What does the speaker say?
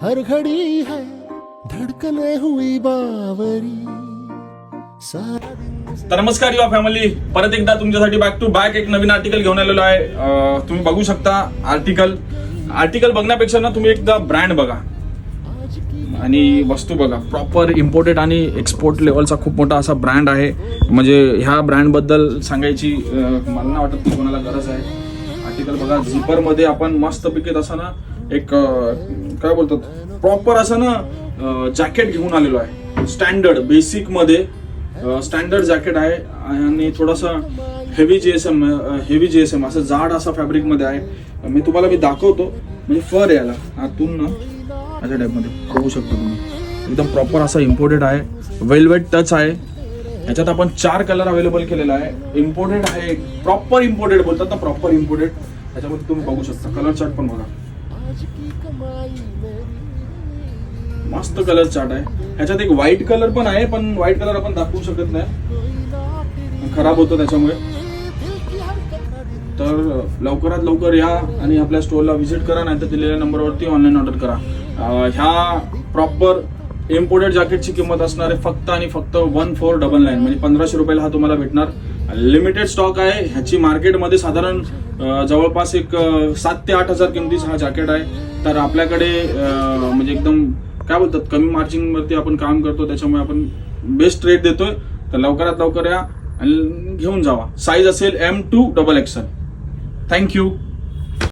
हर घड़ी है धड़कने हुई बावरी सारा दिन तर नमस्कार युवा फॅमिली, परत एकदा तुमच्यासाठी बॅक टू बॅक एक नवीन आर्टिकल घेऊन आलेलो आहे. तुम्ही बघू शकता आर्टिकल बघण्यापेक्षा ना तुम्ही एकदा ब्रँड बघा आणि वस्तू बघा. प्रॉपर इम्पोर्टेड आणि एक्सपोर्ट लेवलचा खूप मोठा असा ब्रँड आहे. म्हणजे ह्या ब्रँड बद्दल सांगायची मला नाही वाटत की कोणाला गरज आहे. आर्टिकल बघा, झिपर मध्ये आपण मस्त पिकेत असं ना एक काय बोलतात प्रॉपर असं ना जॅकेट घेऊन आलेलो आहे. स्टँडर्ड बेसिक मध्ये स्टँडर्ड जॅकेट आहे आणि थोडासा हेवी जीएसएम असं जाड असा फॅब्रिक मध्ये आहे. मी दाखवतो. म्हणजे फर याला आतून ना अशा टाइप मध्ये बघू शकतो तुम्ही. एकदम प्रॉपर असा इम्पोर्टेड आहे. वेलवेट टच आहे. याच्यात आपण 4 कलर अवेलेबल केलेला आहे. इम्पोर्टेड आहे, प्रॉपर इम्पोर्टेड बोलतात ना, प्रॉपर इम्पोर्टेड. त्याच्यामध्ये तुम्ही बघू शकता कलर चार्ट पण बघा. मस्त कलर चार्ट आहे. ह्याच्यात एक व्हाईट कलर पण आहे, पण व्हाईट कलर आपण दाखवू शकत नाही, खराब होतो त्याच्यामुळे. तर लवकरात लवकर या आणि आपल्या स्टोअरला व्हिजिट करा, नाही तर दिलेल्या नंबरवरती ऑनलाईन ऑर्डर करा. ह्या प्रॉपर इम्पोर्टेड जॅकेटची किंमत असणार आहे फक्त आणि फक्त 1499 म्हणजे 1500 रुपयाला हा तुम्हाला भेटणार. लिमिटेड स्टॉक आहे. ह्याची मार्केटमध्ये साधारण जवळपास एक 7 ते 8 हजार किमतीचा हा जॅकेट आहे. तर आपल्याकडे म्हणजे एकदम काय बोलतात कमी मार्जिन वरती आपण काम करतो, त्याच्यामुळे आपण बेस्ट रेट देतोय. तर लवकरात लवकर या आणि घेऊन जावा. साईज असेल M2 XXL. थँक्यू.